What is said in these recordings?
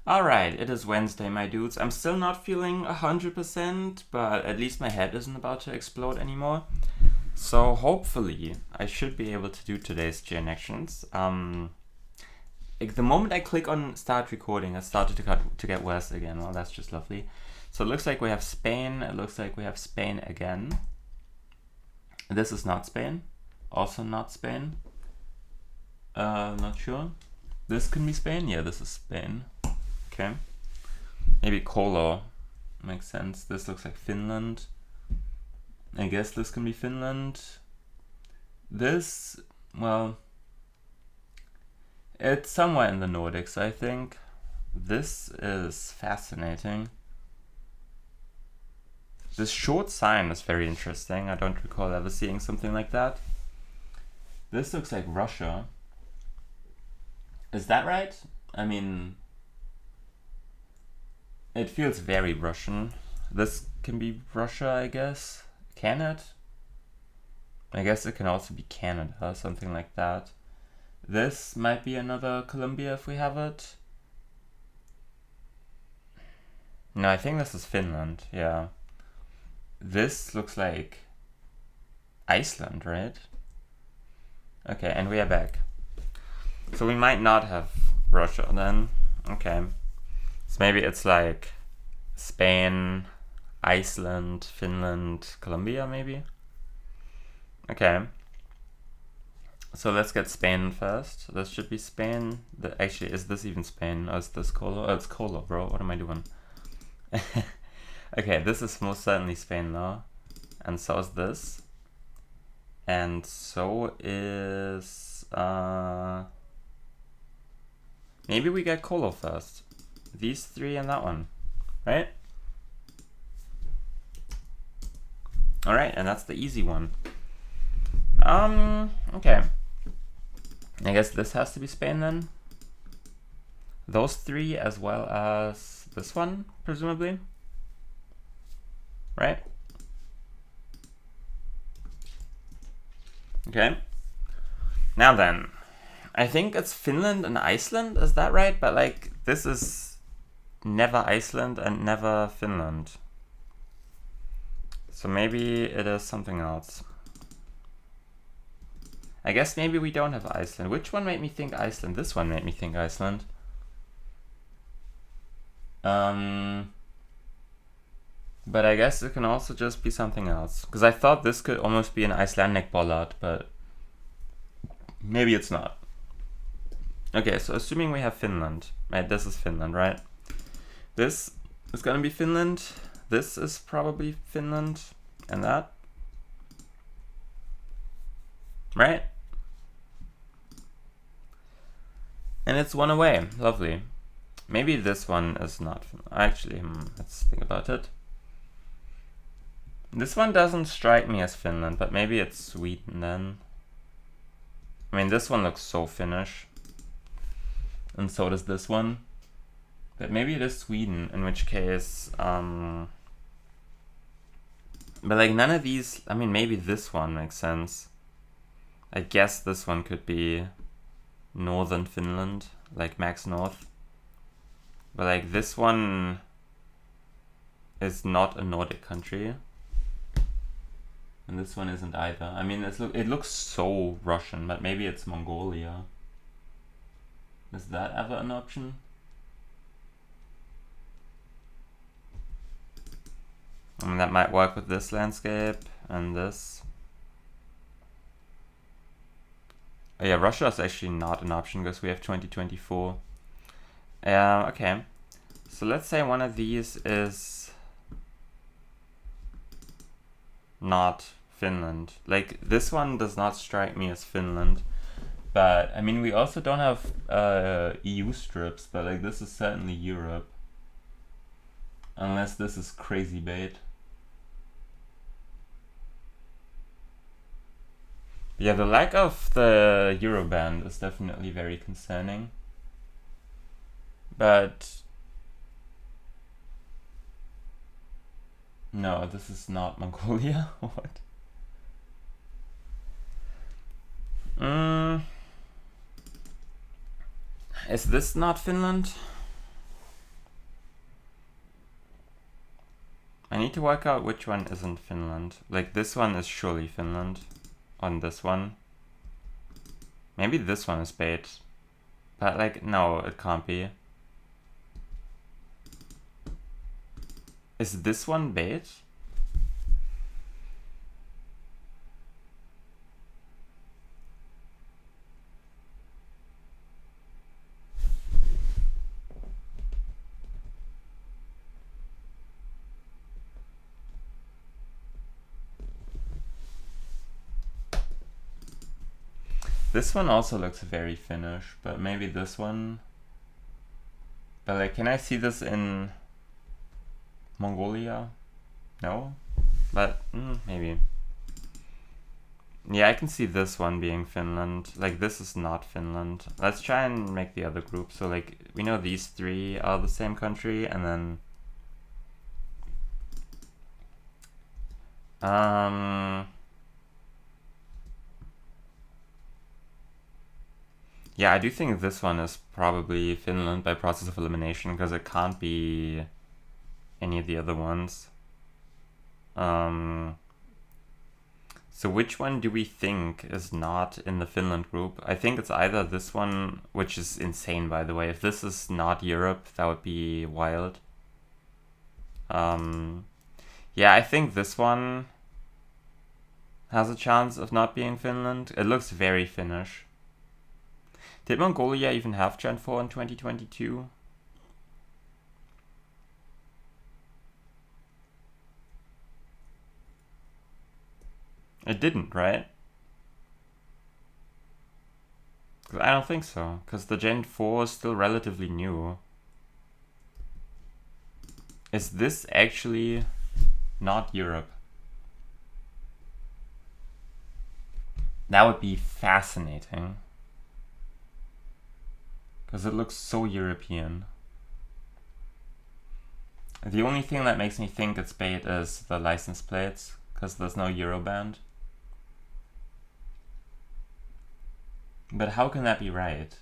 Alright, it is Wednesday, my dudes. I'm still not feeling 100%, but at least my head isn't about to explode anymore. So hopefully, I should be able to do today's Geonections. The moment I click on start recording, it started to get worse again. Well, that's just lovely. So it looks like we have Spain. It looks like we have Spain again. This is not Spain. Also not Spain. Not sure. This can be Spain? Yeah, this is Spain. Okay. Maybe Kolo makes sense. This looks like Finland. I guess this can be Finland. This, well, it's somewhere in the Nordics, I think. This is fascinating. This short sign is very interesting. I don't recall ever seeing something like that. This looks like Russia. Is that right? I mean, it feels very Russian. This can be Russia, I guess. Can it? I guess it can also be Canada, something like that. This might be another Colombia if we have it. No, I think this is Finland, yeah. This looks like Iceland, right? Okay, and we are back. So we might not have Russia then. Okay. So maybe it's like Spain, Iceland, Finland, Colombia, maybe? Okay. So let's get Spain first. This should be Spain. Actually, is this even Spain? Or is this Colo? Oh, it's Colo, bro. What am I doing? Okay, this is most certainly Spain though. And so is this. And so is... maybe we get Colo first. These three and that one, right? Alright, and that's the easy one. Okay. I guess this has to be Spain then. Those three as well as this one, presumably. Right? Okay. Now then, I think it's Finland and Iceland, is that right? But like, this is never Iceland and never Finland. So maybe it is something else. I guess maybe we don't have Iceland. Which one made me think Iceland? This one made me think Iceland. But I guess it can also just be something else. Because I thought this could almost be an Icelandic bollard, but maybe it's not. Okay, so assuming we have Finland, right? This is Finland, right? This is gonna be Finland. This is probably Finland. And that. Right? And it's one away. Lovely. Maybe this one is not Finland. Actually, let's think about it. This one doesn't strike me as Finland, but maybe it's Sweden then. I mean, this one looks so Finnish. And so does this one. But maybe it is Sweden, in which case... but like none of these... I mean, maybe this one makes sense. I guess this one could be northern Finland, like Max North. But like this one is not a Nordic country. And this one isn't either. I mean, it looks so Russian, but maybe it's Mongolia. Is that ever an option? I mean, that might work with this landscape and this. Oh yeah, Russia is actually not an option because we have 2024. Okay. So let's say one of these is not Finland. Like, this one does not strike me as Finland. But, I mean, we also don't have EU strips, but like, this is certainly Europe. Unless this is crazy bait. Yeah, the lack of the Euroband is definitely very concerning. But... no, this is not Mongolia. What? Is this not Finland? I need to work out which one isn't Finland. Like, this one is surely Finland on this one. Maybe this one is bait. But, like, no, it can't be. Is this one bait? This one also looks very Finnish, but maybe this one. But like, can I see this in Mongolia? No? But maybe. Yeah, I can see this one being Finland. Like, this is not Finland. Let's try and make the other group. So like, we know these three are the same country, and then yeah, I do think this one is probably Finland by process of elimination, because it can't be any of the other ones. So which one do we think is not in the Finland group? I think it's either this one, which is insane, by the way. If this is not Europe, that would be wild. Yeah, I think this one has a chance of not being Finland. It looks very Finnish. Did Mongolia even have Gen 4 in 2022? It didn't, right? I don't think so, because the Gen 4 is still relatively new. Is this actually not Europe? That would be fascinating, because it looks so European. The only thing that makes me think it's bait is the license plates, because there's no Euroband. But how can that be right?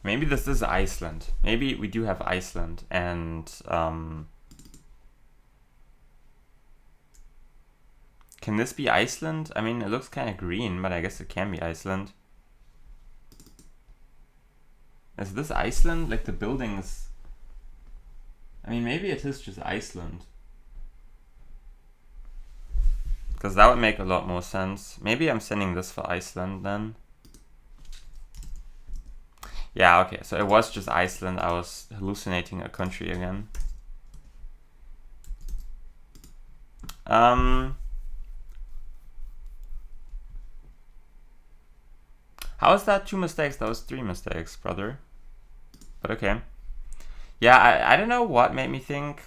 Maybe this is Iceland. Maybe we do have Iceland, and can this be Iceland? I mean, it looks kind of green, but I guess it can be Iceland. Is this Iceland? Like, the buildings... I mean, maybe it is just Iceland. Because that would make a lot more sense. Maybe I'm sending this for Iceland then. Yeah, okay, so it was just Iceland. I was hallucinating a country again. How is that 2 mistakes? That was 3 mistakes, brother. But okay. Yeah, I don't know what made me think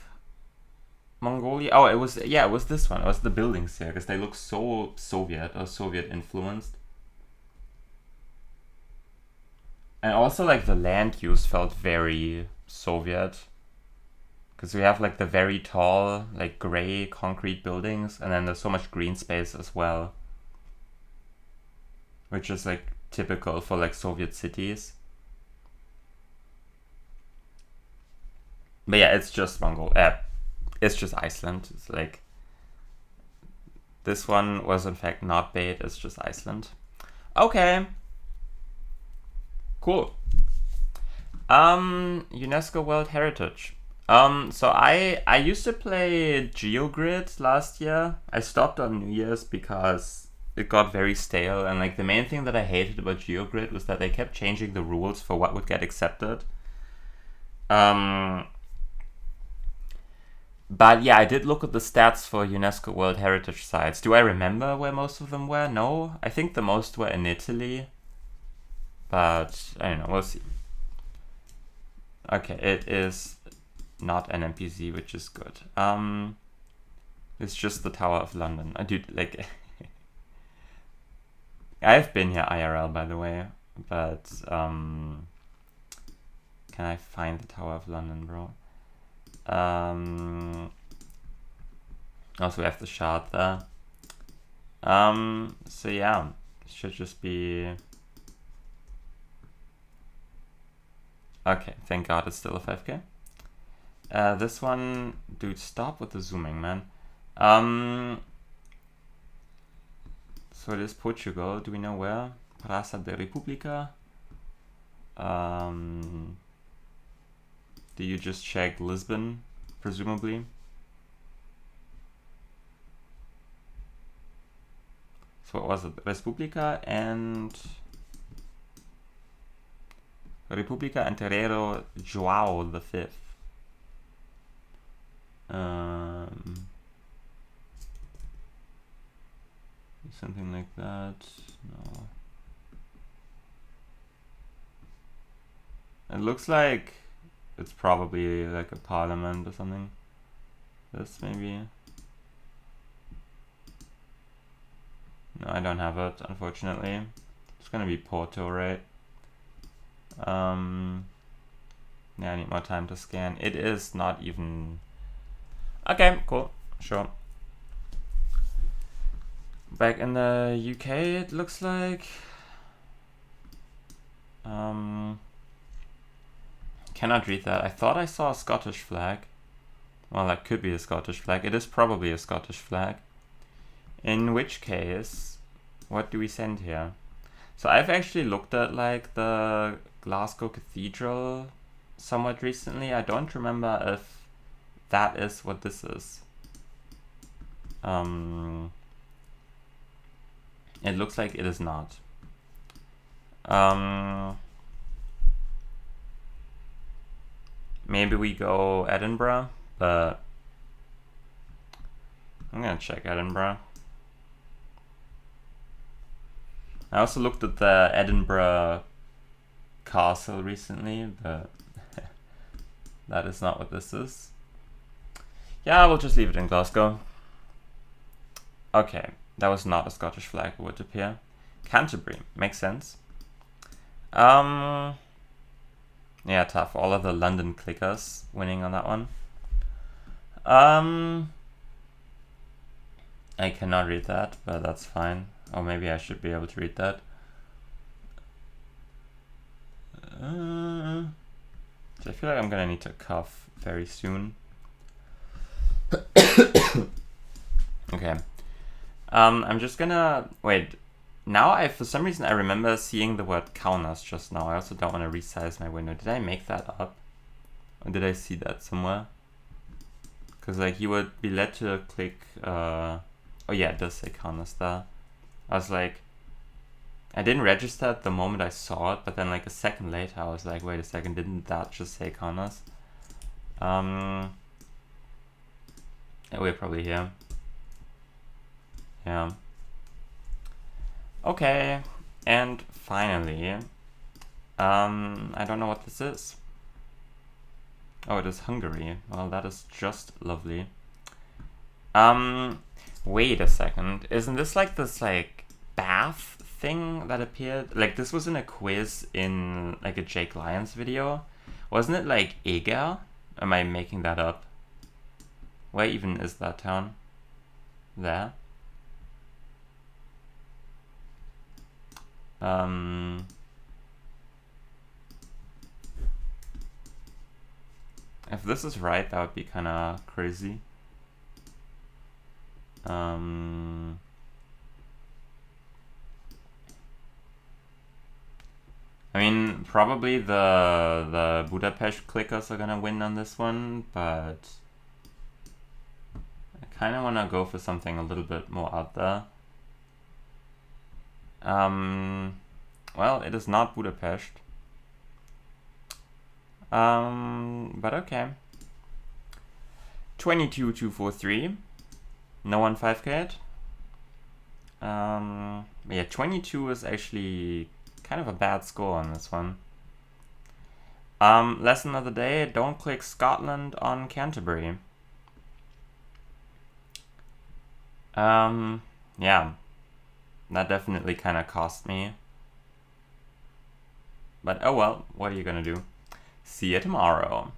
Mongolia. Oh, it was this one. It was the buildings here, because they look so Soviet or Soviet influenced. And also, like, the land use felt very Soviet, because we have like the very tall, like, gray concrete buildings, and then there's so much green space as well, which is like typical for like Soviet cities. But yeah, it's just it's just Iceland. It's like, this one was in fact not bait, it's just Iceland. Okay. Cool. UNESCO World Heritage. So I used to play GeoGrid last year. I stopped on New Year's because it got very stale, and like the main thing that I hated about GeoGrid was that they kept changing the rules for what would get accepted. But yeah, I did look at the stats for UNESCO World Heritage sites. Do I remember where most of them were? No. I think the most were in Italy. But I don't know, we'll see. Okay, it is not an NPC, which is good. It's just the Tower of London. I do like I've been here IRL, by the way, but can I find the Tower of London, bro? Also we have the shard there. So yeah, it should just be... Okay, thank God it's still a 5k. This one, dude, stop with the zooming, man. So it is Portugal. Do we know where? Praça da República. Do you just check Lisbon, presumably? So what was it? República and Terreiro João V. Something like that. No. It looks like it's probably like a parliament or something. This maybe. No, I don't have it, unfortunately. It's gonna be Porto, right? Yeah, I need more time to scan. It is not even... Okay, cool, sure. Back in the UK, it looks like. Cannot read that. I thought I saw a Scottish flag. Well, that could be a Scottish flag. It is probably a Scottish flag. In which case, what do we send here? So I've actually looked at like the Glasgow Cathedral somewhat recently. I don't remember if that is what this is. It looks like it is not. Maybe we go Edinburgh, but I'm gonna check Edinburgh. I also looked at the Edinburgh castle recently, but that is not what this is. Yeah, we'll just leave it in Glasgow. Okay, that was not a Scottish flag, it would appear. Canterbury, makes sense. Yeah, tough. All of the London clickers winning on that one. I cannot read that, but that's fine. Or maybe I should be able to read that. So I feel like I'm gonna need to cough very soon. Okay. I'm just gonna... Wait. Now for some reason I remember seeing the word Kaunas just now. I also don't want to resize my window. Did I make that up? Or did I see that somewhere? Because like you would be led to click... oh yeah, it does say Kaunas there. I was like... I didn't register at the moment I saw it, but then like a second later I was like, wait a second, didn't that just say Kaunas? Yeah, we're probably here. Yeah. Okay, and finally, I don't know what this is. Oh, it is Hungary. Well, that is just lovely. Wait a second. Isn't this like this like bath thing that appeared? Like this was in a quiz in like a Jake Lyons video. Wasn't it like Eger? Am I making that up? Where even is that town? There. If this is right, that would be kind of crazy. I mean, probably the Budapest clickers are gonna win on this one, but I kind of want to go for something a little bit more out there. Well, it is not Budapest. But okay. 22,243. No one 5K. Yeah, 22 is actually kind of a bad score on this one. Lesson of the day, don't click Scotland on Canterbury. Yeah. That definitely kind of cost me. But oh well, what are you gonna do? See you tomorrow.